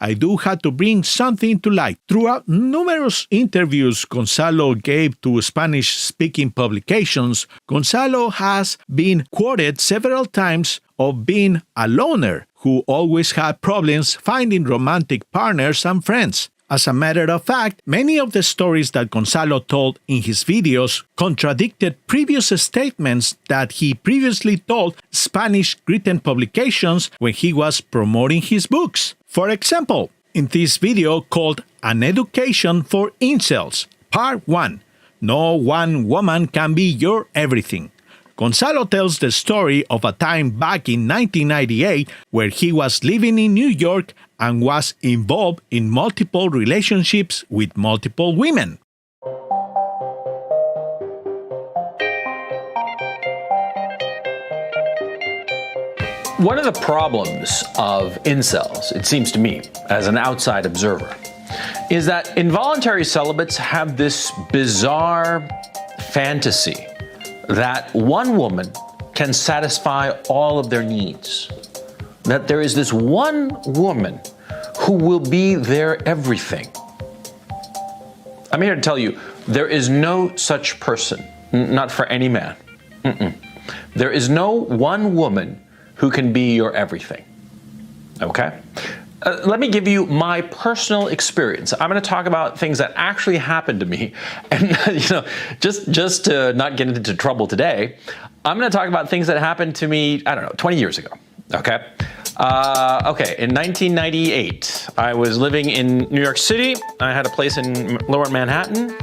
I do have to bring something to light. Throughout numerous interviews Gonzalo gave to Spanish-speaking publications, Gonzalo has been quoted several times of being a loner who always had problems finding romantic partners and friends. As a matter of fact, many of the stories that Gonzalo told in his videos contradicted previous statements that he previously told Spanish-written publications when he was promoting his books. For example, in this video called An Education for Incels, Part 1, No One Woman Can Be Your Everything. Gonzalo tells the story of a time back in 1998 where he was living in New York and was involved in multiple relationships with multiple women. One of the problems of incels, it seems to me, as an outside observer, is that involuntary celibates have this bizarre fantasy that one woman can satisfy all of their needs. That there is this one woman who will be their everything. I'm here to tell you, there is no such person, not for any man. There is no one woman who can be your everything, okay? Let me give you my personal experience. I'm going to talk about things that actually happened to me, and just to not get into trouble today, I'm going to talk about things that happened to me, I don't know, 20 years ago. Okay. In 1998, I was living in New York City. I had a place in Lower Manhattan,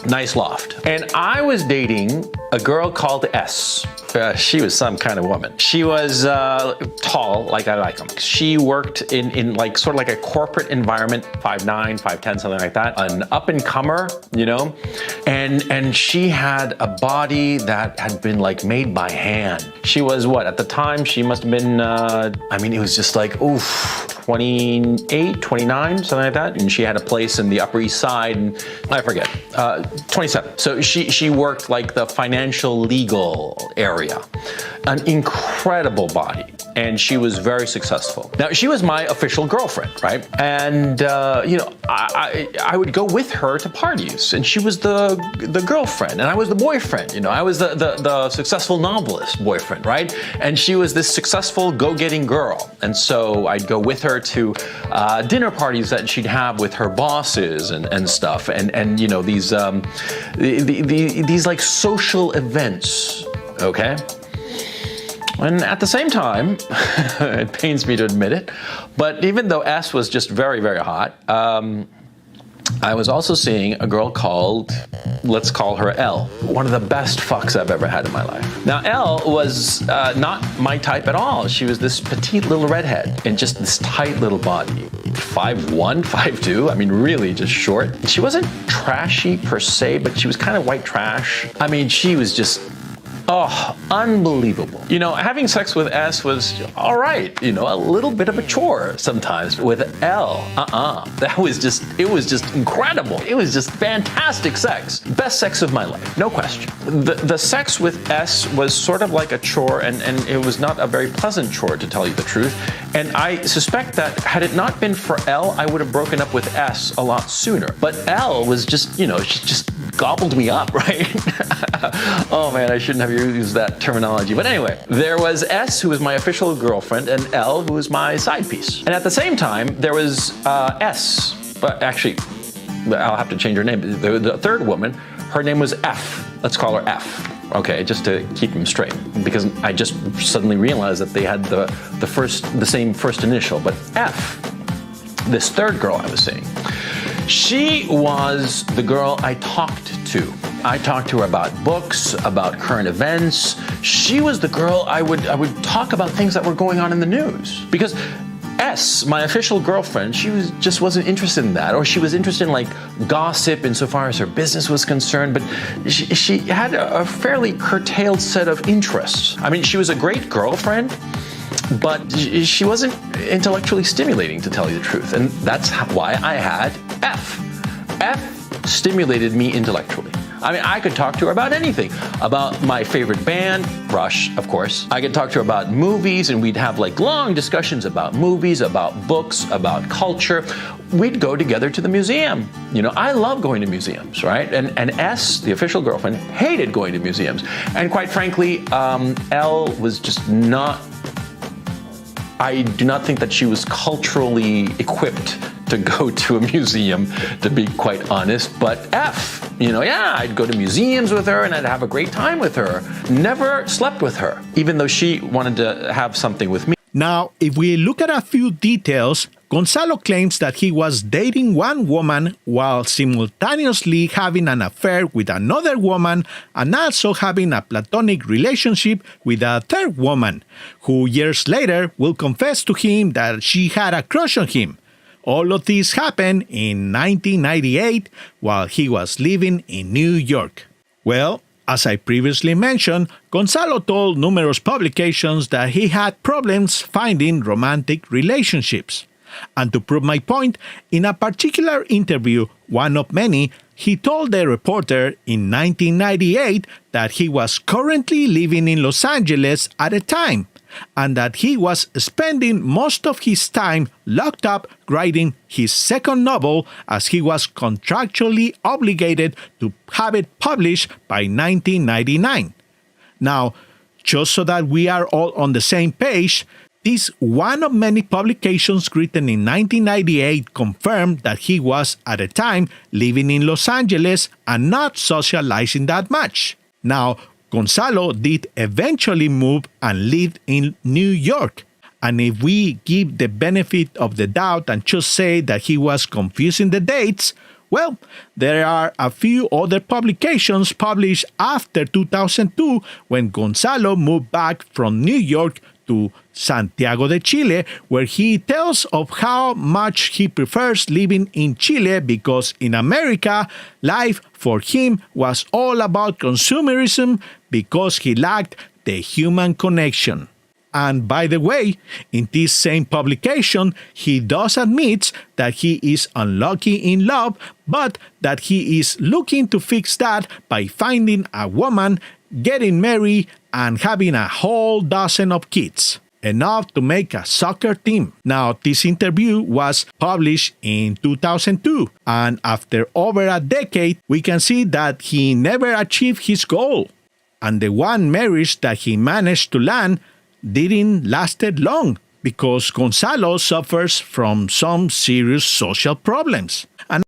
nice loft, and I was dating a girl called S. She was some kind of woman. She was tall, like I like them. She worked in like sort of like a corporate environment, 5'9", 5'10", something like that. An up-and-comer, you know, and she had a body that had been like made by hand. She was what, at the time, she must have been, it was just like, oof, 28, 29, something like that. And she had a place in the Upper East Side, and I forget, 27. So she worked like the financial legal area. An incredible body, and she was very successful. Now, she was my official girlfriend, right? And I would go with her to parties, and she was the girlfriend, and I was the boyfriend. You know, I was the successful novelist boyfriend, right? And she was this successful go-getting girl, and so I'd go with her to dinner parties that she'd have with her bosses and stuff, and you know, these like social events. Okay? And at the same time, it pains me to admit it, but even though S was just very, very hot, I was also seeing a girl called, let's call her L. One of the best fucks I've ever had in my life. Now, L was not my type at all. She was this petite little redhead and just this tight little body. 5'1", 5'2", I mean, really just short. She wasn't trashy per se, but she was kind of white trash. I mean, she was just, oh, unbelievable. You know, having sex with S was all right, you know, a little bit of a chore sometimes. With L, that was just, it was just incredible. It was just fantastic sex. Best sex of my life, no question. The sex with S was sort of like a chore, and it was not a very pleasant chore, to tell you the truth. And I suspect that had it not been for L, I would have broken up with S a lot sooner. But L was just, you know, she just gobbled me up, right? Oh man, I shouldn't have used that terminology. But anyway, there was S, who was my official girlfriend, and L, who was my side piece. And at the same time, there was S, but actually, I'll have to change her name. The third woman, her name was F. Let's call her F. Okay, just to keep them straight, because I just suddenly realized that they had the same first initial. But F, this third girl I was seeing, she was the girl I talked to. I talked to her about books, about current events. She was the girl I would talk about things that were going on in the news. Because S, my official girlfriend, she just wasn't interested in that, or she was interested in like gossip insofar as her business was concerned, but she had a fairly curtailed set of interests. I mean, she was a great girlfriend, but she wasn't intellectually stimulating, to tell you the truth, and that's why I had F. F stimulated me intellectually. I mean, I could talk to her about anything. About my favorite band, Rush, of course. I could talk to her about movies, and we'd have like long discussions about movies, about books, about culture. We'd go together to the museum. You know, I love going to museums, right? And S, the official girlfriend, hated going to museums. And quite frankly, L was just not, I do not think that she was culturally equipped to go to a museum, to be quite honest. But F, you know, yeah, I'd go to museums with her and I'd have a great time with her. Never slept with her, even though she wanted to have something with me. Now, if we look at a few details, Gonzalo claims that he was dating one woman while simultaneously having an affair with another woman and also having a platonic relationship with a third woman, who years later will confess to him that she had a crush on him. All of this happened in 1998 while he was living in New York. Well, as I previously mentioned, Gonzalo told numerous publications that he had problems finding romantic relationships. And to prove my point, in a particular interview, one of many, he told the reporter in 1998 that he was currently living in Los Angeles at the time, and that he was spending most of his time locked up writing his second novel, as he was contractually obligated to have it published by 1999. Now, just so that we are all on the same page, this one of many publications written in 1998 confirmed that he was, at the time, living in Los Angeles and not socializing that much. Now, Gonzalo did eventually move and lived in New York. And if we give the benefit of the doubt and just say that he was confusing the dates, well, there are a few other publications published after 2002 when Gonzalo moved back from New York to Santiago de Chile, where he tells of how much he prefers living in Chile because in America, life for him was all about consumerism because he lacked the human connection. And by the way, in this same publication, he does admit that he is unlucky in love, but that he is looking to fix that by finding a woman, getting married, and having a whole dozen of kids. Enough to make a soccer team. Now, this interview was published in 2002, and after over a decade, we can see that he never achieved his goal. And the one marriage that he managed to land didn't lasted long because Gonzalo suffers from some serious social problems. And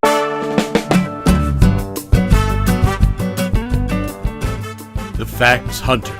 The Facts Hunter.